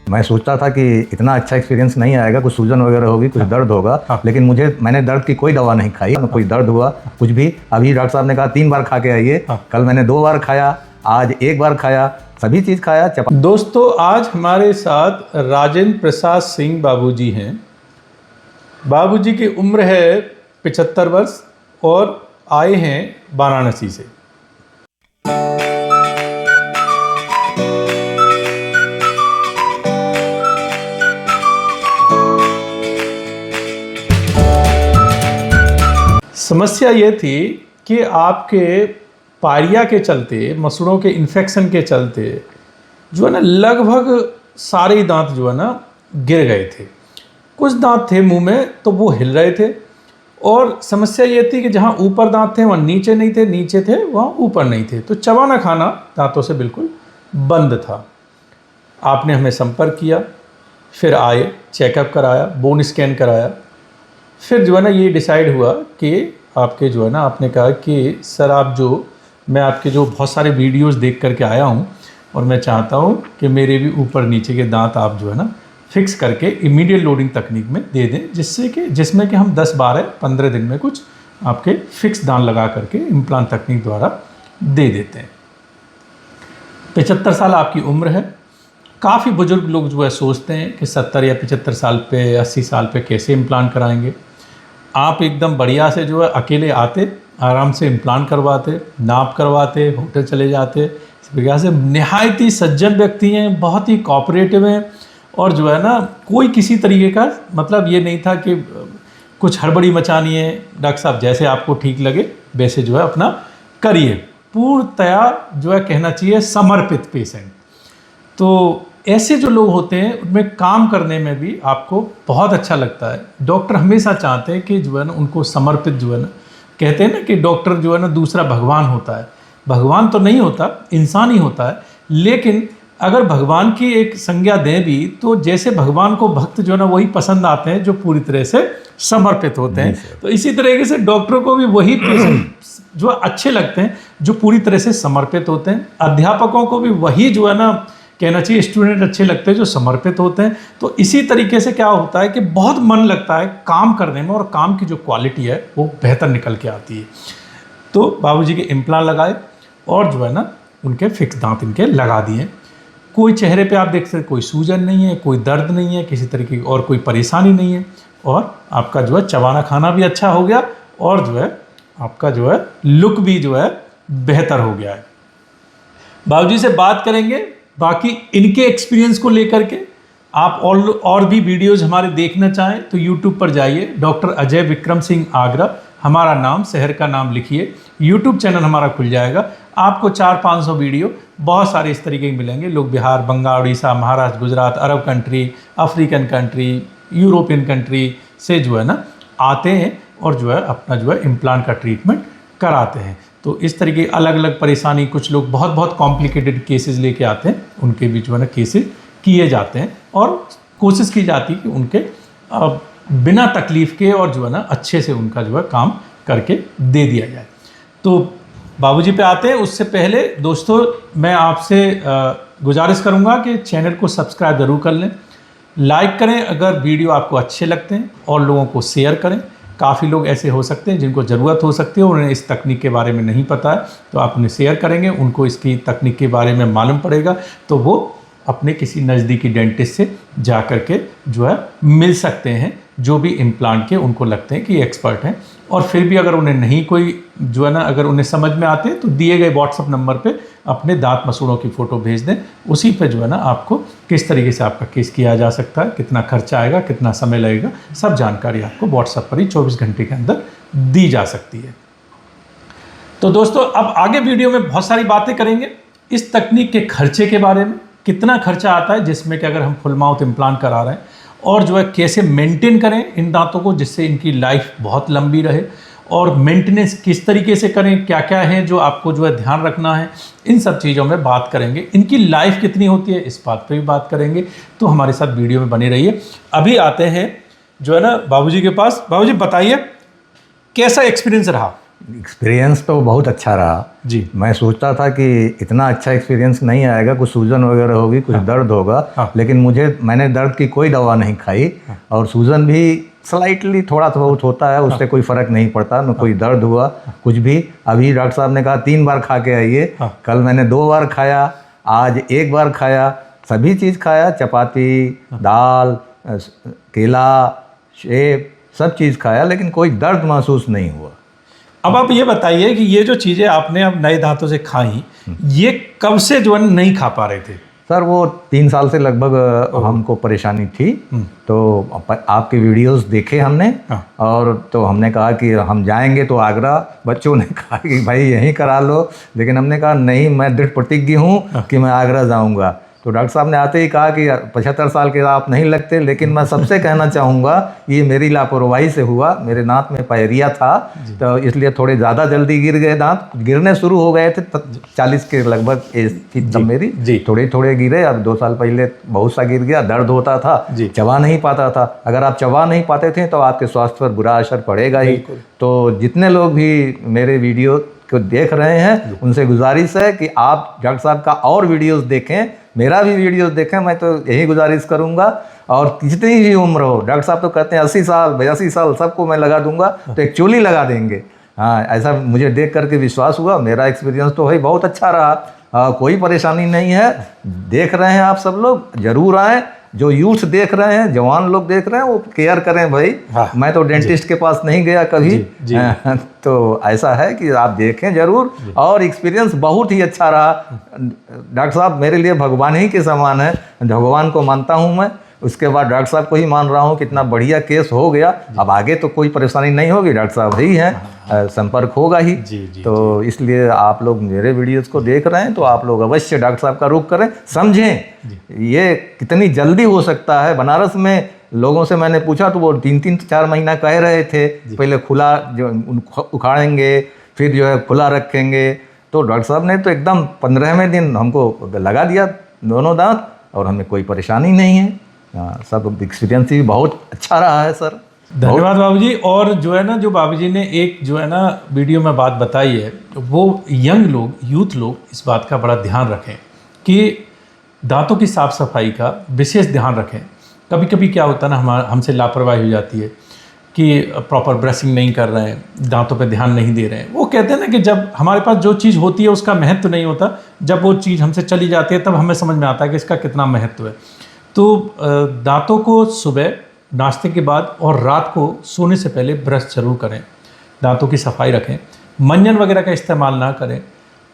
मैं सोचता था कि इतना अच्छा एक्सपीरियंस नहीं आएगा, कुछ सूजन वगैरह होगी, कुछ दर्द होगा, लेकिन मैंने दर्द की कोई दवा नहीं खाई, कोई दर्द हुआ कुछ भी। अभी डॉक्टर साहब ने कहा 3 बार खा के आइए, कल मैंने 2 बार खाया, आज 1 बार खाया, सभी चीज़ खाया। दोस्तों, आज हमारे साथ राजेंद्र प्रसाद सिंह बाबूजी हैं। बाबूजी की उम्र है 75 वर्ष और आए हैं वाराणसी से। समस्या ये थी कि आपके पायरिया के चलते, मसूड़ों के इन्फेक्शन के चलते जो है ना लगभग सारे ही दांत जो है ना गिर गए थे। कुछ दांत थे मुंह में तो वो हिल रहे थे, और समस्या ये थी कि जहाँ ऊपर दांत थे वहाँ नीचे नहीं थे, नीचे थे वहाँ ऊपर नहीं थे, तो चबाना खाना दांतों से बिल्कुल बंद था। आपने हमें संपर्क किया, फिर आए, चेकअप कराया, बोन स्कैन कराया, फिर जो है ना ये डिसाइड हुआ कि आपके जो है ना, आपने कहा कि सर मैं आपके जो बहुत सारे वीडियोस देख करके आया हूँ और मैं चाहता हूँ कि मेरे भी ऊपर नीचे के दांत आप जो है ना फिक्स करके इमीडिएट लोडिंग तकनीक में दे दें, जिसमें कि हम 10, 12, 15 दिन में कुछ आपके फिक्स दांत लगा करके इम्प्लांट तकनीक द्वारा दे देते हैं। 75 साल आपकी उम्र है। काफ़ी बुजुर्ग लोग जो है सोचते हैं कि 70 या 75 साल पे, 80 साल पे कैसे इम्प्लांट कराएंगे। आप एकदम बढ़िया से जो है अकेले आते, आराम से इम्प्लांट करवाते, नाप करवाते, होटल चले जाते। इस प्रकार से निहायत ही सज्जन व्यक्ति हैं, बहुत ही कोऑपरेटिव हैं, और जो है ना कोई किसी तरीके का मतलब ये नहीं था कि कुछ हड़बड़ी मचानी है। डॉक्टर साहब जैसे आपको ठीक लगे वैसे जो है अपना करिए। पूर्णतया जो है कहना चाहिए समर्पित पेशेंट। तो ऐसे जो लोग होते हैं उनमें काम करने में भी आपको बहुत अच्छा लगता है। डॉक्टर हमेशा चाहते हैं कि जो है ना उनको समर्पित, जो है ना कहते हैं ना कि डॉक्टर जो है ना दूसरा भगवान होता है। भगवान तो नहीं होता, इंसान ही होता है, लेकिन अगर भगवान की एक संज्ञा दें भी तो जैसे भगवान को भक्त जो है ना वही पसंद आते हैं जो पूरी तरह से समर्पित होते हैं। तो इसी तरीके से डॉक्टरों को भी वही पेशेंट जो अच्छे लगते हैं जो पूरी तरह से समर्पित होते हैं। अध्यापकों को भी वही जो है ना कहना चाहिए स्टूडेंट अच्छे लगते हैं जो समर्पित होते हैं। तो इसी तरीके से क्या होता है कि बहुत मन लगता है काम करने में, और काम की जो क्वालिटी है वो बेहतर निकल के आती है। तो बाबूजी के इम्प्लांट लगाए और जो है ना उनके फिक्स दांत इनके लगा दिए। कोई चेहरे पे आप देख सकते कोई सूजन नहीं है, कोई दर्द नहीं है, किसी तरीके की और कोई परेशानी नहीं है, और आपका जो है चबाना खाना भी अच्छा हो गया, और जो है आपका जो है लुक भी जो है बेहतर हो गया है। बाबूजी से बात करेंगे बाकी इनके एक्सपीरियंस को लेकर के। आप और भी वीडियोज़ हमारे देखना चाहें तो यूट्यूब पर जाइए, डॉक्टर अजय विक्रम सिंह आगरा, हमारा नाम, शहर का नाम लिखिए, यूट्यूब चैनल हमारा खुल जाएगा। आपको 400-500 वीडियो बहुत सारे इस तरीके के मिलेंगे। लोग Bihar, Bengal, Orissa, Maharashtra, Gujarat, Arab country, African country, European country से जो है ना आते हैं और जो है अपना जो है इम्प्लांट का ट्रीटमेंट कराते हैं। तो इस तरीके अलग अलग परेशानी, कुछ लोग बहुत बहुत कॉम्प्लिकेटेड केसेस लेके आते हैं, उनके भी जो है ना केसेस किए जाते हैं, और कोशिश की जाती है कि उनके बिना तकलीफ़ के और जो है ना अच्छे से उनका जो है काम करके दे दिया जाए। तो बाबूजी पे आते हैं। उससे पहले दोस्तों मैं आपसे गुजारिश करूंगा कि चैनल को सब्सक्राइब ज़रूर कर लें, लाइक करें अगर वीडियो आपको अच्छे लगते हैं, और लोगों को शेयर करें। काफ़ी लोग ऐसे हो सकते हैं जिनको ज़रूरत हो सकती है, उन्हें इस तकनीक के बारे में नहीं पता है, तो आप उन्हें शेयर करेंगे, उनको इसकी तकनीक के बारे में मालूम पड़ेगा, तो वो अपने किसी नज़दीकी डेंटिस्ट से जा कर के जो है मिल सकते हैं, जो भी इम्प्लांट के उनको लगते हैं कि एक्सपर्ट हैं। और फिर भी अगर उन्हें नहीं कोई जो है ना अगर उन्हें समझ में आते हैं तो दिए गए व्हाट्सअप नंबर पे अपने दांत मसूड़ों की फ़ोटो भेज दें। उसी पे जो है ना आपको किस तरीके से आपका केस किया जा सकता है, कितना खर्चा आएगा, कितना समय लगेगा, सब जानकारी आपको व्हाट्सअप पर ही 24 घंटे के अंदर दी जा सकती है। तो दोस्तों अब आगे वीडियो में बहुत सारी बातें करेंगे इस तकनीक के खर्चे के बारे में, कितना खर्चा आता है जिसमें कि अगर हम फुल माउथ इम्प्लांट करा रहे हैं, और जो है कैसे मेंटेन करें इन दांतों को जिससे इनकी लाइफ बहुत लंबी रहे, और मेंटेनेंस किस तरीके से करें, क्या क्या है जो आपको जो है ध्यान रखना है, इन सब चीज़ों में बात करेंगे। इनकी लाइफ कितनी होती है इस बात पे भी बात करेंगे। तो हमारे साथ वीडियो में बने रहिए। अभी आते हैं जो है ना बाबूजी के पास। बाबूजी बताइए कैसा एक्सपीरियंस रहा? एक्सपीरियंस तो बहुत अच्छा रहा जी। मैं सोचता था कि इतना अच्छा एक्सपीरियंस नहीं आएगा, कुछ सूजन वगैरह होगी, कुछ दर्द होगा, लेकिन मैंने दर्द की कोई दवा नहीं खाई और सूजन भी स्लाइटली थोड़ा सा बहुत होता है, उससे कोई फ़र्क नहीं पड़ता, न कोई दर्द हुआ कुछ भी। अभी डॉक्टर साहब ने कहा 3 बार खा के आइए, कल मैंने 2 बार खाया, आज 1 बार खाया, सभी चीज़ खाया, चपाती, दाल, केला, सेब, सब चीज़ खाया, लेकिन कोई दर्द महसूस नहीं हुआ। अब आप ये बताइए कि ये जो चीज़ें आपने अब नए दांतों से खाई, ये कब से जो है नहीं खा पा रहे थे? सर वो 3 साल से लगभग हमको परेशानी थी, तो आपके वीडियोस देखे हमने और तो हमने कहा कि हम जाएंगे तो आगरा। बच्चों ने कहा कि भाई यहीं करा लो, लेकिन हमने कहा नहीं, मैं दृढ़ प्रतिज्ञ हूँ कि मैं आगरा जाऊँगा। तो डॉक्टर साहब ने आते ही कहा कि 75 साल के आप नहीं लगते, लेकिन मैं सबसे कहना चाहूँगा ये मेरी लापरवाही से हुआ, मेरे दांत में पायरिया था, तो इसलिए थोड़े ज़्यादा जल्दी गिर गए, दांत गिरने शुरू हो गए थे 40 के लगभग एज थी तब मेरी, थोड़े थोड़े गिरे। अब 2 साल पहले बहुत सा गिर गया, दर्द होता था, चबा नहीं पाता था। अगर आप चबा नहीं पाते थे तो आपके स्वास्थ्य पर बुरा असर पड़ेगा ही। तो जितने लोग भी मेरे वीडियो को देख रहे हैं उनसे गुजारिश है कि आप डॉक्टर साहब का और वीडियोस देखें, मेरा भी वीडियोस देखें, मैं तो यही गुजारिश करूंगा। और जितनी भी उम्र हो, डॉक्टर साहब तो कहते हैं 80 साल 82 साल सबको मैं लगा दूंगा, तो एक चोली लगा देंगे। हाँ, ऐसा मुझे देख करके विश्वास हुआ। मेरा एक्सपीरियंस तो भाई बहुत अच्छा रहा, कोई परेशानी नहीं है। देख रहे हैं आप सब लोग, जरूर आएँ। जो यूथ देख रहे हैं, जवान लोग देख रहे हैं, वो केयर करें भाई। मैं तो डेंटिस्ट के पास नहीं गया कभी, तो ऐसा है कि आप देखें जरूर। और एक्सपीरियंस बहुत ही अच्छा रहा। डॉक्टर साहब मेरे लिए भगवान ही के समान है, भगवान को मानता हूँ मैं, उसके बाद डॉक्टर साहब को ही मान रहा हूँ। कितना बढ़िया केस हो गया, अब आगे तो कोई परेशानी नहीं होगी, डॉक्टर साहब ही हैं, संपर्क होगा ही। तो इसलिए आप लोग मेरे वीडियोस को देख रहे हैं तो आप लोग अवश्य डॉक्टर साहब का रुख करें, समझें ये कितनी जल्दी हो सकता है। बनारस में लोगों से मैंने पूछा तो वो 3-4 महीना कह रहे थे, पहले खुला जो उखाड़ेंगे, फिर जो है खुला रखेंगे। तो डॉक्टर साहब ने तो एकदम 15वें दिन हमको लगा दिया दोनों दांत, और हमें कोई परेशानी नहीं है। सब एक्सपीरियंस भी बहुत अच्छा रहा है सर। धन्यवाद बाबूजी। और जो है ना, जो बाबूजी ने एक जो है ना वीडियो में बात बताई है, वो यंग लोग, यूथ लोग इस बात का बड़ा ध्यान रखें कि दांतों की साफ़ सफाई का विशेष ध्यान रखें। कभी कभी क्या होता है ना, हमसे लापरवाही हो जाती है कि प्रॉपर ब्रशिंग नहीं कर रहे हैं, दांतों पे ध्यान नहीं दे रहे हैं। वो कहते हैं ना कि जब हमारे पास जो चीज़ होती है उसका महत्व नहीं होता, जब वो चीज़ हमसे चली जाती है तब हमें समझ में आता है कि इसका कितना महत्व है। तो दांतों को सुबह नाश्ते के बाद और रात को सोने से पहले ब्रश जरूर करें, दांतों की सफाई रखें, मंजन वगैरह का इस्तेमाल ना करें,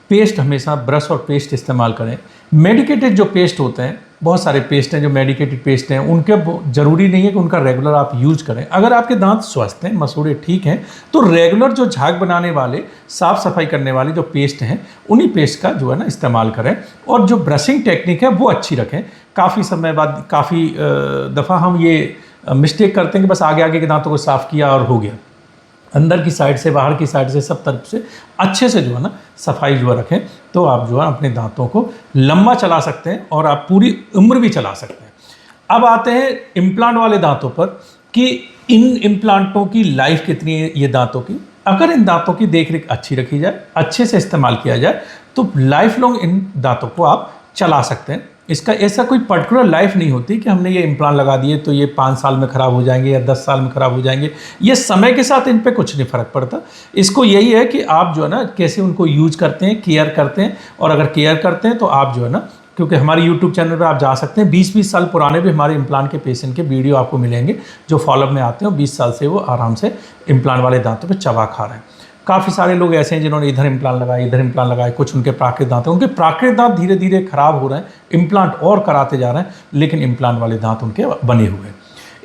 पेस्ट हमेशा ब्रश और पेस्ट इस्तेमाल करें। मेडिकेटेड जो पेस्ट होते हैं, बहुत सारे पेस्ट हैं जो मेडिकेटेड पेस्ट हैं, उनके ज़रूरी नहीं है कि उनका रेगुलर आप यूज़ करें। अगर आपके दांत स्वस्थ हैं, मसूड़े ठीक हैं, तो रेगुलर जो झाग बनाने वाले, साफ़ सफाई करने वाले जो पेस्ट हैं, उन्हीं पेस्ट का जो है ना इस्तेमाल करें। और जो ब्रशिंग टेक्निक है वो अच्छी रखें। काफ़ी समय बाद काफ़ी दफ़ा हम ये मिस्टेक करते हैं कि बस आगे आगे के दांतों को साफ़ किया और हो गया। अंदर की साइड से, बाहर की साइड से, सब तरफ से अच्छे से जो है ना सफाई जो है रखें, तो आप जो है अपने दांतों को लंबा चला सकते हैं और आप पूरी उम्र भी चला सकते हैं। अब आते हैं इम्प्लांट वाले दांतों पर कि इन इम्प्लांटों की लाइफ कितनी है ये दांतों की। अगर इन दांतों की देखरेख अच्छी रखी जाए, अच्छे से इस्तेमाल किया जाए, तो लाइफ लॉन्ग इन दांतों को आप चला सकते हैं। इसका ऐसा कोई पर्टिकुलर लाइफ नहीं होती कि हमने ये इम्प्लांट लगा दिए तो ये 5 साल में ख़राब हो जाएंगे या 10 साल में ख़राब हो जाएंगे। ये समय के साथ इन पे कुछ नहीं फ़र्क पड़ता। इसको यही है कि आप जो है ना कैसे उनको यूज करते हैं, केयर करते हैं। और अगर केयर करते हैं तो आप जो है ना, क्योंकि हमारे यूट्यूब चैनल पर आप जा सकते हैं, 20-20 साल पुराने भी हमारे इम्प्लांट के पेशेंट के वीडियो आपको मिलेंगे जो फॉलोअप में आते हैं। 20 साल से वो आराम से इम्प्लांट वाले दांतों पर चबा खा रहे हैं। काफ़ी सारे लोग ऐसे हैं जिन्होंने इधर इम्प्लांट लगाए, इधर इम्प्लांट लगाए, कुछ उनके प्राकृतिक दांत हैं, उनके प्राकृतिक दांत धीरे धीरे खराब हो रहे हैं, इम्प्लांट और कराते जा रहे हैं, लेकिन इम्प्लांट वाले दांत उनके बने हुए हैं।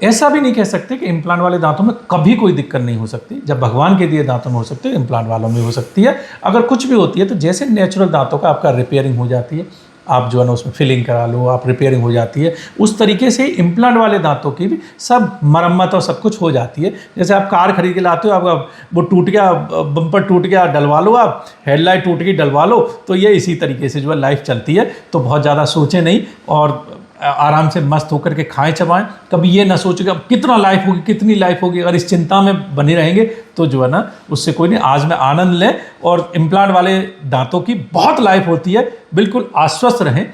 ऐसा भी नहीं कह सकते कि इम्प्लांट वाले दांतों में कभी कोई दिक्कत नहीं हो सकती। जब भगवान के दिए दांतों में हो सकती है, इम्प्लांट वालों में हो सकती है। अगर कुछ भी होती है तो जैसे नेचुरल दांतों का आपका रिपेयरिंग हो जाती है, आप जो है ना उसमें फिलिंग करा लो, आप रिपेयरिंग हो जाती है, उस तरीके से इम्प्लांट वाले दांतों की भी सब मरम्मत और सब कुछ हो जाती है। जैसे आप कार खरीद के लाते हो, आपका वो टूट गया, बम्पर टूट गया, डलवा लो, आप हेडलाइट टूट गई, डलवा लो, तो ये इसी तरीके से जो है लाइफ चलती है। तो बहुत ज़्यादा सोचें नहीं और आराम से मस्त होकर के खाएं चबाएं। कभी ये ना सोचो कि अब कितना लाइफ होगी, कितनी लाइफ होगी। अगर इस चिंता में बने रहेंगे तो जो है ना उससे कोई नहीं। आज में आनंद लें और इम्प्लांट वाले दांतों की बहुत लाइफ होती है, बिल्कुल आश्वस्त रहें।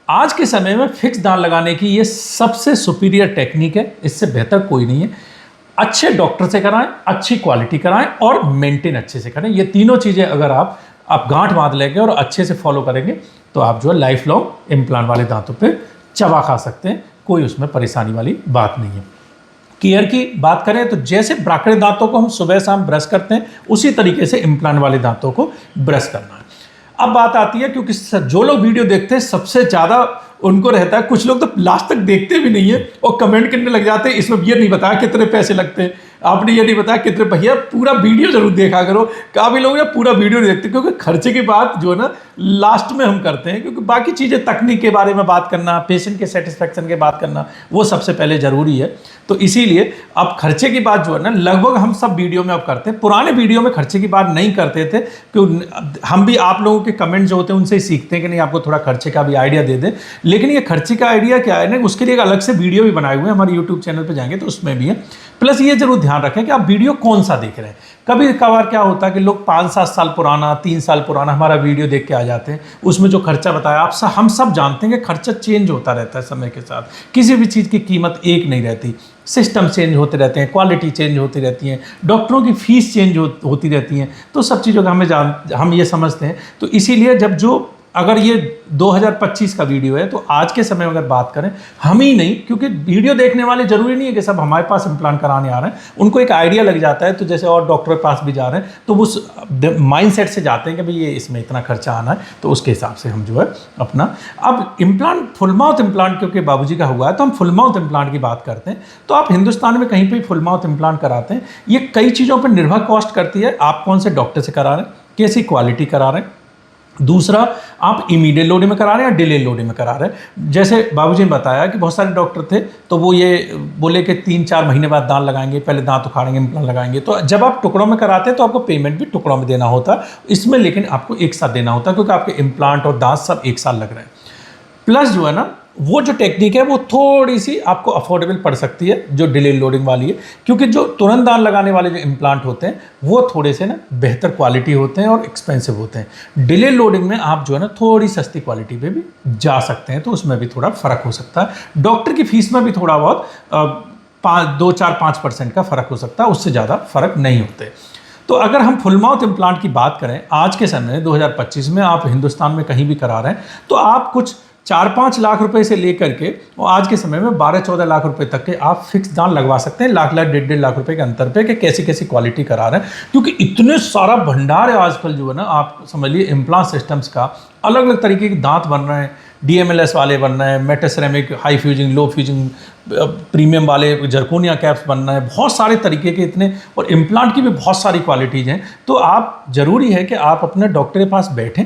आज के समय में फिक्स दांत लगाने की ये सबसे सुपीरियर टेक्निक है, इससे बेहतर कोई नहीं है। अच्छे डॉक्टर से कराएं, अच्छी क्वालिटी कराएं और मेंटेन अच्छे से करें। ये तीनों चीज़ें अगर आप गांठ बांध लेंगे और अच्छे से फॉलो करेंगे तो आप जो है लाइफ लॉन्ग इम्प्लांट वाले दांतों पे चबा खा सकते हैं, कोई उसमें परेशानी वाली बात नहीं है। केयर की बात करें तो जैसे ब्राकड़े दांतों को हम सुबह शाम ब्रश करते हैं, उसी तरीके से इम्प्लांट वाले दांतों को ब्रश करना है। अब बात आती है, क्योंकि जो लोग वीडियो देखते हैं सबसे ज़्यादा उनको रहता है, कुछ लोग तो लास्ट तक देखते भी नहीं है और कमेंट करने लग जाते हैं, इसमें ये नहीं बताया कितने पैसे लगते हैं, आपने ये नहीं बताया कितने। भैया पूरा वीडियो जरूर देखा करो। काफ़ी लोग पूरा वीडियो नहीं देखते, क्योंकि खर्चे की बात जो है ना लास्ट में हम करते हैं, क्योंकि बाकी चीज़ें तकनीक के बारे में बात करना, पेशेंट के सेटिस्फेक्शन के बात करना, वो सबसे पहले ज़रूरी है। तो इसीलिए अब खर्चे की बात जो है ना लगभग हम सब वीडियो में अब करते हैं। पुराने वीडियो में खर्चे की बात नहीं करते थे, क्योंकि हम भी आप लोगों के कमेंट जो होते हैं उनसे ही सीखते हैं कि नहीं आपको थोड़ा खर्चे का भी आइडिया दे दें। लेकिन ये खर्चे का आइडिया क्या है ना, उसके लिए एक अलग से वीडियो भी बनाए हुए हैं, हमारे यूट्यूब चैनल पर जाएंगे तो उसमें भी है। प्लस ये जरूर ध्यान रखें कि आप वीडियो कौन सा देख रहे हैं। कभी कभार क्या होता है कि लोग 5-7 साल पुराना, 3 साल पुराना हमारा वीडियो देख के आ जाते हैं, उसमें जो खर्चा बताया हम सब जानते हैं कि खर्चा चेंज होता रहता है समय के साथ। किसी भी चीज़ की कीमत एक नहीं रहती, सिस्टम चेंज होते रहते हैं, क्वालिटी चेंज होती रहती है, डॉक्टरों की फीस चेंज होती रहती हैं। तो सब चीज़ों का हम ये समझते हैं। तो इसीलिए अगर ये 2025 का वीडियो है तो आज के समय में अगर बात करें, हम ही नहीं, क्योंकि वीडियो देखने वाले जरूरी नहीं है कि सब हमारे पास इम्प्लांट कराने आ रहे हैं, उनको एक आइडिया लग जाता है। तो जैसे और डॉक्टर के पास भी जा रहे हैं तो उस माइंडसेट से जाते हैं कि भाई ये इसमें इतना खर्चा आना है, तो उसके हिसाब से हम जो है अपना। अब इम्प्लांट फुल माउथ इम्प्लांट क्योंकि बाबूजी का हुआ है तो हम फुल माउथ इम्प्लांट की बात करते हैं। तो आप हिंदुस्तान में कहीं पर फुल माउथ इम्प्लांट कराते हैं, ये कई चीज़ों पर निर्भर कॉस्ट करती है। आप कौन से डॉक्टर से करा रहे हैं, कैसी क्वालिटी करा रहे हैं, दूसरा आप इमीडिएट लोडिंग में करा रहे हैं या डिले लोडिंग में करा रहे हैं। जैसे बाबूजी ने बताया कि बहुत सारे डॉक्टर थे तो वो ये बोले कि 3-4 महीने बाद दांत लगाएंगे, पहले दांत उखाड़ेंगे, इम्प्लांट लगाएंगे। तो जब आप टुकड़ों में कराते हैं तो आपको पेमेंट भी टुकड़ों में देना होता है, इसमें लेकिन आपको एक साथ देना होता है, क्योंकि आपके इम्प्लांट और दांत सब एक साथ लग रहे हैं। प्लस जो है ना वो जो टेक्निक है वो थोड़ी सी आपको अफोर्डेबल पड़ सकती है, जो डिले लोडिंग वाली है, क्योंकि जो तुरंत दांत लगाने वाले जो इम्प्लांट होते हैं वो थोड़े से ना बेहतर क्वालिटी होते हैं और एक्सपेंसिव होते हैं। डिले लोडिंग में आप जो है ना थोड़ी सस्ती क्वालिटी पे भी जा सकते हैं, तो उसमें भी थोड़ा फ़र्क हो सकता है। डॉक्टर की फीस में भी थोड़ा बहुत 2-4-5% का फ़र्क हो सकता है, उससे ज़्यादा फ़र्क नहीं होते। तो अगर हम फुल माउथ इम्प्लांट की बात करें आज के समय 2025 में, आप हिंदुस्तान में कहीं भी करा रहे हैं तो आप कुछ 4-5 लाख रुपए से लेकर के और आज के समय में 12-14 लाख रुपए तक के आप फिक्स दांत लगवा सकते हैं, लाख 1.5 लाख रुपए के अंतर पे कि कैसी कैसी क्वालिटी करा रहे हैं। क्योंकि इतने सारा भंडार है आजकल जो है ना, आप समझ लिए इम्प्लांट सिस्टम्स का, अलग अलग तरीके के दांत बन रहे हैं, DMLS वाले बन रहे हैं, मेटासेरेमिक, हाई फ्यूजिंग, लो फ्यूजिंग, प्रीमियम वाले जरकोनिया कैप्स बन रहे हैं, बहुत सारे तरीके के इतने, और इम्प्लांट की भी बहुत सारी क्वालिटीज़ हैं। तो आप ज़रूरी है कि आप अपने डॉक्टर के पास बैठें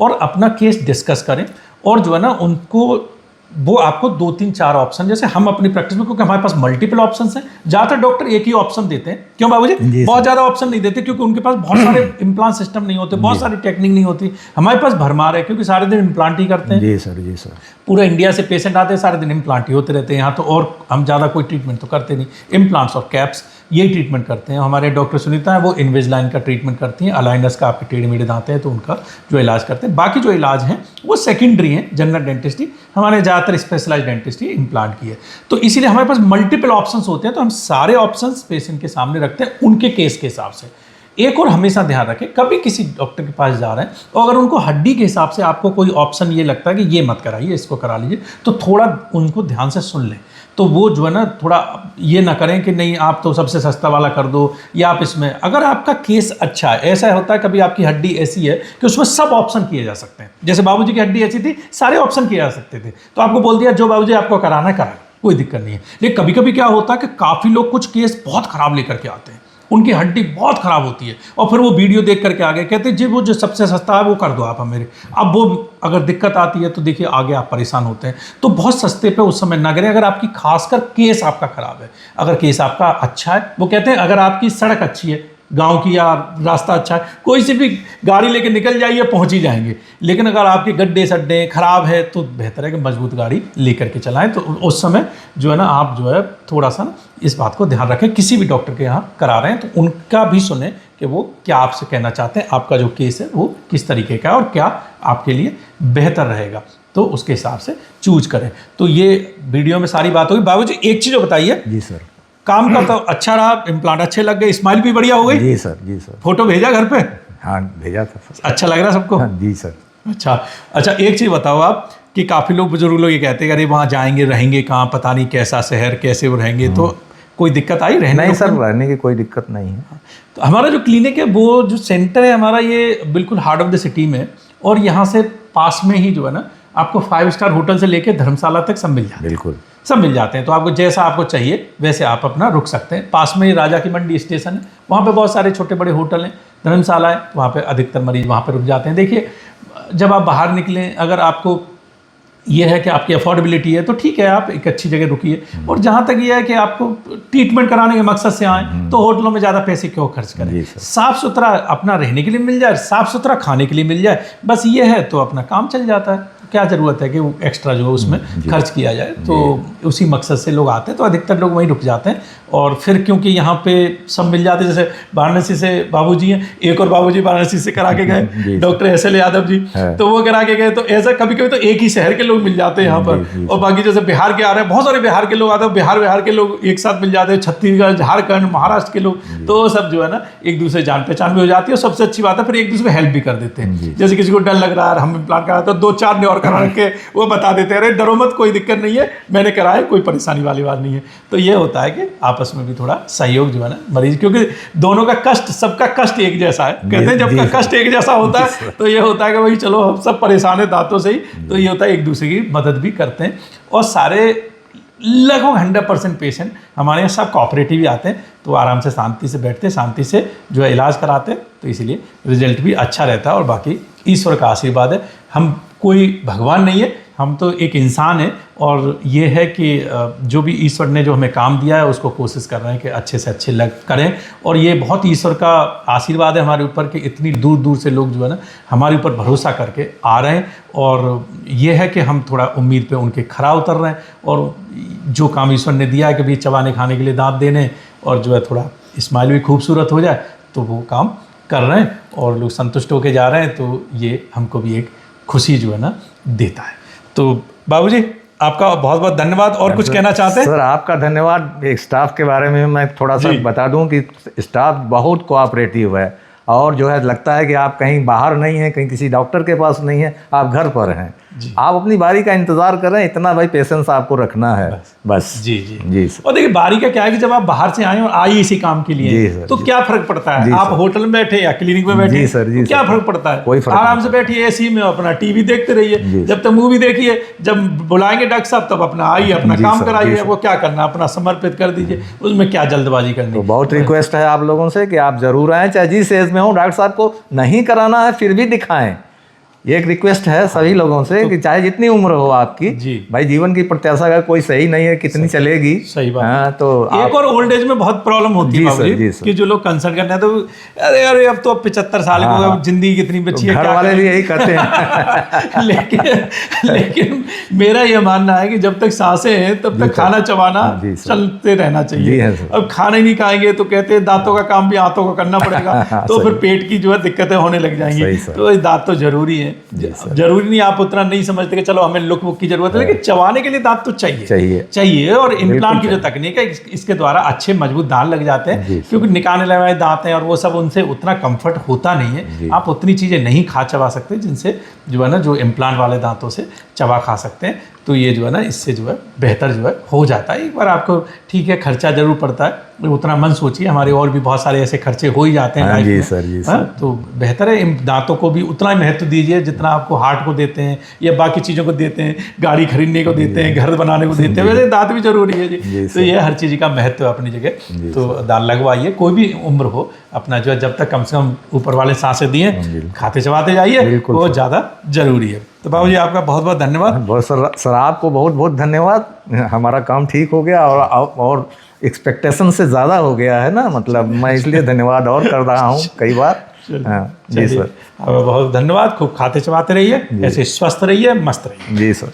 और अपना केस डिस्कस करें, और जो है ना उनको वो आपको 2-3-4 ऑप्शन, जैसे हम अपनी प्रैक्टिस में, क्योंकि हमारे पास मल्टीपल ऑप्शंस हैं, ज़्यादातर डॉक्टर एक ही ऑप्शन देते हैं। क्यों बाबूजी? बहुत ज़्यादा ऑप्शन नहीं देते, क्योंकि उनके पास बहुत सारे इम्प्लांट सिस्टम नहीं होते, बहुत सारी टेक्निक नहीं होती। हमारे पास भरमार है, क्योंकि सारे दिन इम्प्लांट ही करते हैं। जी सर, जी सर। पूरे इंडिया से पेशेंट आते हैं, सारे दिन इम्प्लांट ही होते रहते हैं यहाँ तो, और हम ज़्यादा कोई ट्रीटमेंट तो करते नहीं। इम्प्लांट्स और कैप्स यही ट्रीटमेंट करते हैं। हमारे डॉक्टर सुनीता है वो इन्विजलाइन का ट्रीटमेंट करती हैं, अलाइनस का आपके टेढ़े मेढ़े दांत हैं तो उनका जो इलाज करते हैं। बाकी जो इलाज हैं वो सेकेंडरी हैं, जनरल डेंटिस्ट्री, हमारे ज़्यादातर स्पेशलाइज्ड डेंटिस्ट्री इम्प्लांट की है। तो इसीलिए हमारे पास मल्टीपल ऑप्शंस होते हैं, तो हम सारे ऑप्शंस पेशेंट के सामने रखते हैं उनके केस के हिसाब से। एक और हमेशा ध्यान रखें, कभी किसी डॉक्टर के पास जा रहे हैं और अगर उनको हड्डी के हिसाब से आपको कोई ऑप्शन ये लगता है कि ये मत कराइए, इसको करा लीजिए, तो थोड़ा उनको ध्यान से सुन लें। तो वो जो है ना थोड़ा ये ना करें कि नहीं आप तो सबसे सस्ता वाला कर दो, या आप इसमें, अगर आपका केस अच्छा है, ऐसा होता है कभी आपकी हड्डी ऐसी है कि उसमें सब ऑप्शन किए जा सकते हैं। जैसे बाबूजी की हड्डी ऐसी थी, सारे ऑप्शन किए जा सकते थे, तो आपको बोल दिया जो बाबूजी आपको कराना है करा, कोई दिक्कत नहीं है। लेकिन कभी कभी क्या होता है कि काफ़ी लोग कुछ केस बहुत ख़राब लेकर के आते हैं, उनकी हड्डी बहुत ख़राब होती है, और फिर वो वीडियो देख करके आगे कहते हैं जी वो जो सबसे सस्ता है वो कर दो आप मेरे। अब वो अगर दिक्कत आती है तो देखिए आगे आप परेशान होते हैं। तो बहुत सस्ते पे उस समय ना करें। अगर आपकी खासकर केस आपका ख़राब है, अगर केस आपका अच्छा है, वो कहते हैं अगर आपकी सड़क अच्छी है गांव की या रास्ता अच्छा है, कोई सी भी गाड़ी लेके निकल जाइए, पहुंच ही जाएंगे। लेकिन अगर आपके गड्ढे सड्ढे खराब है तो बेहतर है कि मजबूत गाड़ी लेकर के चलाएं। तो उस समय जो है ना आप जो है थोड़ा सा ना इस बात को ध्यान रखें, किसी भी डॉक्टर के यहाँ करा रहे हैं तो उनका भी सुने कि वो क्या आपसे कहना चाहते हैं, आपका जो केस है वो किस तरीके का है और क्या आपके लिए बेहतर रहेगा, तो उसके हिसाब से चूज करें। तो ये वीडियो में सारी बात होगी। बाबूजी एक चीज़ बताइए, जी सर। काम का तो अच्छा रहा, इम्प्लांट अच्छे लग गए, स्माइल भी बढ़िया हो गई? जी सर, जी सर। फोटो भेजा घर पे? हाँ भेजा था सर। अच्छा लग रहा सबको? हाँ, जी सर। अच्छा एक चीज़ बताओ आप कि काफ़ी लोग बुजुर्ग लोग ये कहते हैं अरे वहाँ जाएंगे रहेंगे कहाँ, पता नहीं कैसा शहर, कैसे वो रहेंगे, तो कोई दिक्कत आई रहने? नहीं सर, रहने की कोई दिक्कत नहीं है। तो हमारा जो क्लिनिक है वो जो सेंटर है हमारा ये बिल्कुल हार्ट ऑफ द सिटी में, और यहाँ से पास में ही जो है ना आपको 5 स्टार होटल से लेके धर्मशाला तक सब मिल जाते हैं। बिल्कुल सब मिल जाते हैं, तो आपको जैसा आपको चाहिए वैसे आप अपना रुक सकते हैं। पास में ही राजा की मंडी स्टेशन है, वहाँ पे बहुत सारे छोटे बड़े होटल हैं, धर्मशाला है, वहाँ पे अधिकतर मरीज वहाँ पे रुक जाते हैं। देखिए जब आप बाहर निकलें, अगर आपको ये है कि आपकी अफोर्डेबिलिटी है तो ठीक है, आप एक अच्छी जगह रुकिए। और जहाँ तक ये है कि आपको ट्रीटमेंट कराने के मकसद से आए तो होटलों में ज़्यादा पैसे क्यों खर्च करें, साफ़ सुथरा अपना रहने के लिए मिल जाए, साफ़ सुथरा खाने के लिए मिल जाए, बस ये है तो अपना काम चल जाता है। क्या ज़रूरत है कि वो एक्स्ट्रा जो उसमें खर्च किया जाए, तो उसी मकसद से लोग आते हैं, तो अधिकतर लोग वहीं रुक जाते हैं। और फिर क्योंकि यहाँ पे सब मिल जाते हैं, जैसे वाराणसी से बाबूजी हैं, एक और बाबूजी वाराणसी से करा के गए, डॉक्टर SL यादव जी, तो वो करा के गए। तो ऐसा कभी कभी तो एक ही शहर के लोग मिल जाते हैं यहाँ पर, और बाकी जैसे बिहार के आ रहे हैं, बहुत सारे बिहार के लोग आते हैं, बिहार के लोग एक साथ मिल जाते हैं, छत्तीसगढ़, झारखंड, महाराष्ट्र के लोग, तो सब जो है ना एक दूसरे जान पहचान भी हो जाती है। और सबसे अच्छी बात है फिर एक दूसरे को हेल्प भी कर देते हैं। जैसे किसी को डर लग रहा है, हम इम्प्लांट करा तो 2-4 ने और करा के वो बता देते हैं, अरे डरो मत, कोई दिक्कत नहीं है, मैंने कराया, कोई परेशानी वाली बात नहीं है। तो ये होता है कि आपस में भी थोड़ा सहयोग जो है ना मरीज, क्योंकि दोनों का कष्ट, सबका कष्ट एक जैसा है, कहते हैं जब का कष्ट एक जैसा होता है तो ये होता है कि भाई चलो हम सब परेशान है दांतों से ही, तो ये होता है एक दूसरे की मदद भी करते हैं। और सारे लगभग 100% पेशेंट हमारे यहाँ सब कोऑपरेटिव ही आते हैं, तो आराम से शांति से बैठते हैं, शांति से जो है इलाज कराते हैं, तो इसीलिए रिजल्ट भी अच्छा रहता है। और बाकी ईश्वर का आशीर्वाद है, हम कोई भगवान नहीं है, हम तो एक इंसान है। और ये है कि जो भी ईश्वर ने जो हमें काम दिया है उसको कोशिश कर रहे हैं कि अच्छे से अच्छे लग करें। और ये बहुत ईश्वर का आशीर्वाद है हमारे ऊपर कि इतनी दूर दूर से लोग जो है ना हमारे ऊपर भरोसा करके आ रहे हैं। और ये है कि हम थोड़ा उम्मीद पे उनके खरा उतर रहे हैं, और जो काम ईश्वर ने दिया है कि भी चबाने खाने के लिए दांत देने और जो है थोड़ा स्माइल भी खूबसूरत हो जाए, तो वो काम कर रहे हैं और लोग संतुष्ट होकर जा रहे हैं। तो ये हमको भी एक खुशी जो है ना देता है। तो बाबूजी आपका बहुत बहुत धन्यवाद। और कुछ कहना चाहते हैं? सर आपका धन्यवाद। स्टाफ के बारे में मैं थोड़ा सा बता दूं कि स्टाफ बहुत कोऑपरेटिव है, और जो है लगता है कि आप कहीं बाहर नहीं हैं, कहीं किसी डॉक्टर के पास नहीं है, आप घर पर हैं, आप अपनी बारी का इंतजार कर रहे हैं, इतना भाई पेशेंस आपको रखना है बस। जी सर। और देखिए बारी का क्या है कि जब आप बाहर से आए और आए इसी काम के लिए, तो क्या फर्क पड़ता है, आप होटल में बैठे या क्लिनिक में बैठे, तो क्या फर्क पड़ता है? कोई फर्क आराम से बैठिए एसी में, अपना टीवी देखते रहिए, जब तक मूवी देखिए, जब बुलाएंगे डॉक्टर साहब तब अपना आइए, अपना काम कराइए, वो क्या करना अपना समर्पित कर दीजिए, उसमें क्या जल्दबाजी करनी। तो बहुत रिक्वेस्ट है आप लोगों से कि आप जरूर आएँ, चाहे जिस एज में हो, डॉक्टर साहब को नहीं कराना है फिर भी दिखाएं। ये एक रिक्वेस्ट है सभी लोगों से कि चाहे जितनी उम्र हो आपकी, भाई जीवन की प्रत्याशा का कोई सही नहीं है, कितनी चलेगी। सही बात। हाँ, तो एक और ओल्ड एज में बहुत प्रॉब्लम होती है बाबूजी कि जो लोग कंसल्ट करते हैं तो अरे अब तो 75 साल हो गए, जिंदगी कितनी बची है, घर वाले भी यही कहते हैं। लेकिन मेरा ये मानना है कि जब तक सांसें हैं तब तक खाना चबाना चलते रहना चाहिए। अब खाना ही नहीं खाएंगे तो कहते हैं दांतों का काम भी हाथों को करना पड़ेगा, तो फिर पेट की जो है दिक्कतें होने लग जाएंगी। तो दांत तो जरूरी है, जरूरी नहीं आप उतना नहीं समझते कि चलो हमें लुक बुक की जरूरत है, लेकिन चबाने के लिए दांत तो चाहिए। और इम्प्लांट की जो तकनीक है इसके द्वारा अच्छे मजबूत दांत लग जाते हैं, क्योंकि निकालने लगे दांत हैं और वो सब उनसे उतना कंफर्ट होता नहीं है, आप उतनी चीजें नहीं खा चबा सकते जिनसे जो है ना जो इम्प्लांट वाले दांतों से चबा खा सकते हैं। तो ये जो है ना इससे जो है बेहतर जो है हो जाता है। एक बार आपको ठीक है खर्चा जरूर पड़ता है, उतना मन सोचिए, हमारे और भी बहुत सारे ऐसे खर्चे हो ही जाते हैं लाइफ में। सर। तो बेहतर है इन दांतों को भी उतना ही महत्व दीजिए जितना आपको हार्ट को देते हैं या बाकी चीज़ों को देते हैं, गाड़ी खरीदने को देते हैं, घर बनाने को देते हैं, वैसे दांत भी जरूरी है जी। तो ये हर चीज़ का महत्व है अपनी जगह। तो दांत लगवाइए, कोई भी उम्र हो, अपना जो है जब तक कम से कम ऊपर वाले सांसें दिए खाते चबाते जाइए, वो ज़्यादा जरूरी है। तो बाबूजी आपका बहुत बहुत धन्यवाद। बहुत सर आपको बहुत बहुत धन्यवाद। हमारा काम ठीक हो गया और एक्सपेक्टेशन से ज़्यादा हो गया है ना, मतलब मैं इसलिए धन्यवाद और कर रहा हूँ कई बार। हाँ जी सर, बहुत धन्यवाद। खूब खाते चबाते रहिए, ऐसे स्वस्थ रहिए, मस्त रहिए। जी सर।